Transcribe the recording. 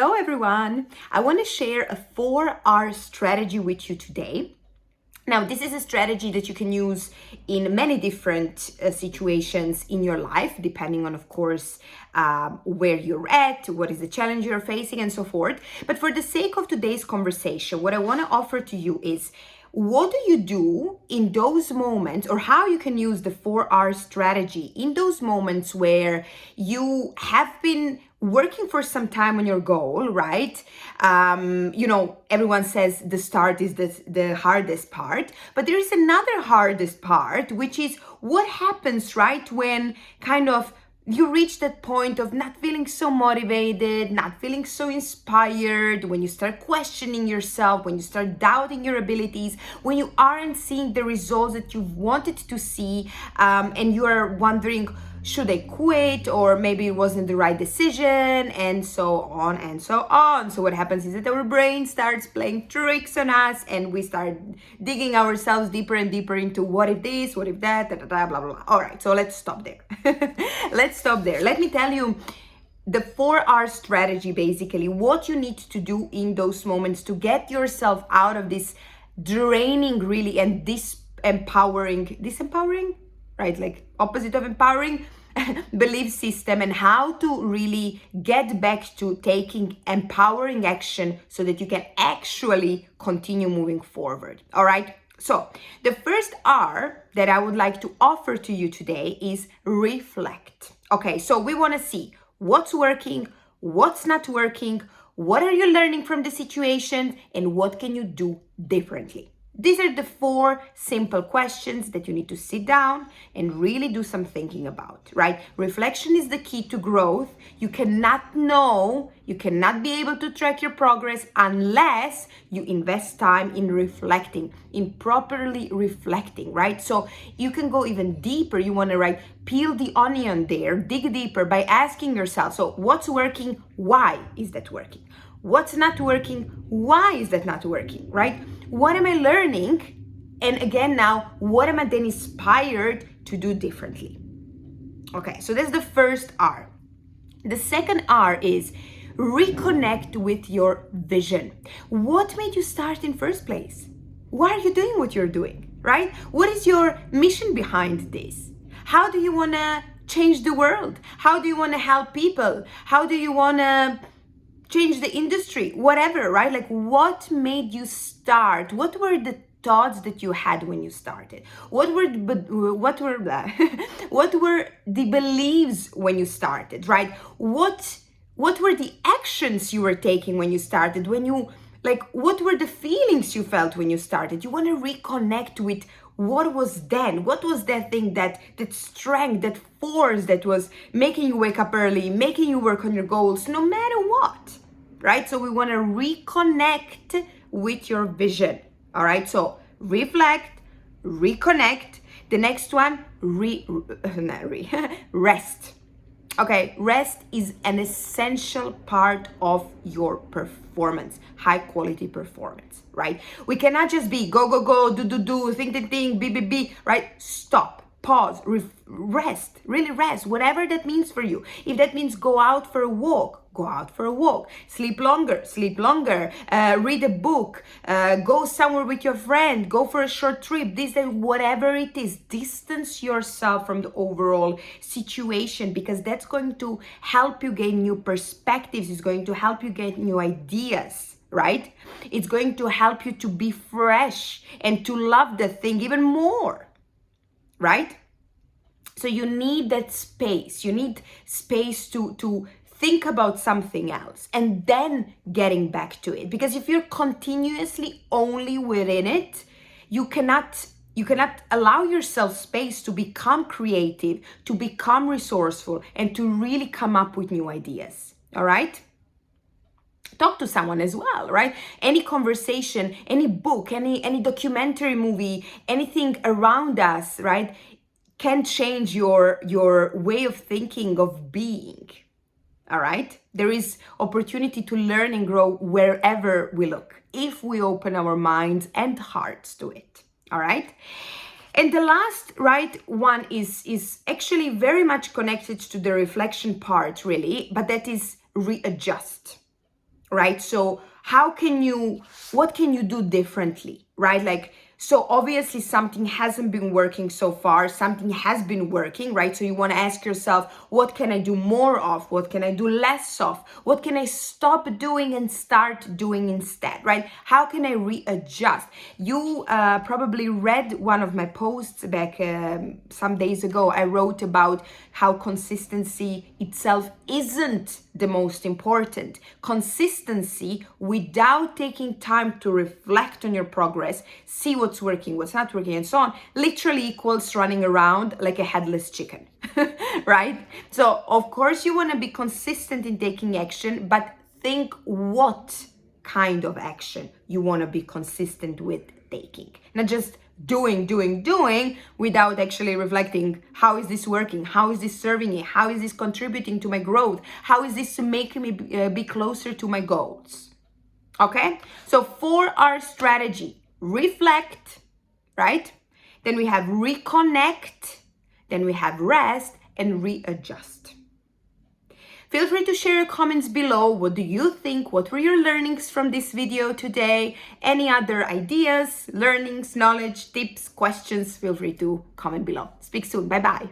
Hello everyone, I want to share a 4R strategy with you today. Now, this is a strategy that you can use in many different situations in your life, depending on, of course, where you're at, what is the challenge you're facing, and so forth. But for the sake of today's conversation, what I want to offer to you is what do you do in those moments, or how you can use the 4R strategy in those moments where you have been working for some time on your goal, right? Everyone says the start is the hardest part, but there is another hardest part, which is what happens, right, when kind of you reach that point of not feeling so motivated, not feeling so inspired, when you start questioning yourself, when you start doubting your abilities, when you aren't seeing the results that you wanted to see, and you are wondering, should I quit, or maybe it wasn't the right decision, and so on and so on. So what happens is that our brain starts playing tricks on us, and we start digging ourselves deeper and deeper into what if this, what if that, blah, blah, blah. All right, so let's stop there. Let's stop there. Let me tell you the 4R strategy, basically, what you need to do in those moments to get yourself out of this draining, really, and disempowering, right? Like opposite of empowering belief system, and how to really get back to taking empowering action so that you can actually continue moving forward. All right. So the first R that I would like to offer to you today is reflect. Okay. So we want to see what's working, what's not working, what are you learning from the situation, and what can you do differently. These are the 4 simple questions that you need to sit down and really do some thinking about, right? Reflection is the key to growth. You cannot be able to track your progress unless you invest time in reflecting, in properly reflecting, right? So you can go even deeper. You want to peel the onion there, dig deeper by asking yourself, so what's working? Why is that working? What's not working? Why is that not working, right? What am I learning? And again, now, what am I then inspired to do differently? Okay, so that's the first R. The second R is reconnect with your vision. What made you start in first place? Why are you doing what you're doing, right? What is your mission behind this? How do you want to change the world? How do you want to help people? How do you want to change the industry, whatever, right? Like, what made you start? What were the thoughts that you had when you started? What were what were the beliefs when you started, right? What were the actions you were taking when you started? What were the feelings you felt when you started? You want to reconnect with what was then? What was that thing, that strength, that force that was making you wake up early, making you work on your goals, no matter what, right? So we want to reconnect with your vision, all right? So reflect, reconnect. The next one, rest. Okay, rest is an essential part of your performance, high quality performance, right? We cannot just be go, go, go, do, think, be, right? Stop, pause, rest, really rest, whatever that means for you. If that means go out for a walk, go out for a walk. Sleep longer, read a book, go somewhere with your friend, go for a short trip, whatever it is, distance yourself from the overall situation, because that's going to help you gain new perspectives. It's going to help you get new ideas, right? It's going to help you to be fresh and to love the thing even more, right? So you need that space. You need space to think about something else and then getting back to it. Because if you're continuously only within it, you cannot allow yourself space to become creative, to become resourceful, and to really come up with new ideas. All right? Talk to someone as well, right? Any conversation, any book, any documentary movie, anything around us, right, can change your way of thinking, of being. All right? There is opportunity to learn and grow wherever we look, if we open our minds and hearts to it. All right? And the last, right, one is actually very much connected to the reflection part, really, but that is readjust. right? So what can you do differently, right? Like, so obviously something hasn't been working so far, something has been working, right? So you want to ask yourself, what can I do more of? What can I do less of? What can I stop doing and start doing instead, right? How can I readjust? You probably read one of my posts back some days ago. I wrote about how consistency itself isn't the most important. Consistency without taking time to reflect on your progress, see what's working, what's not working, and so on, literally equals running around like a headless chicken, right? So, of course, you want to be consistent in taking action, but think what kind of action you want to be consistent with taking. Not just doing without actually reflecting, how is this working? How is this serving me? How is this contributing to my growth? How is this making me be closer to my goals? Okay, so for our strategy, reflect, right? Then we have reconnect, then we have rest and readjust. Feel free to share your comments below. What do you think? What were your learnings from this video today? Any other ideas, learnings, knowledge, tips, questions? Feel free to comment below. Speak soon. Bye-bye.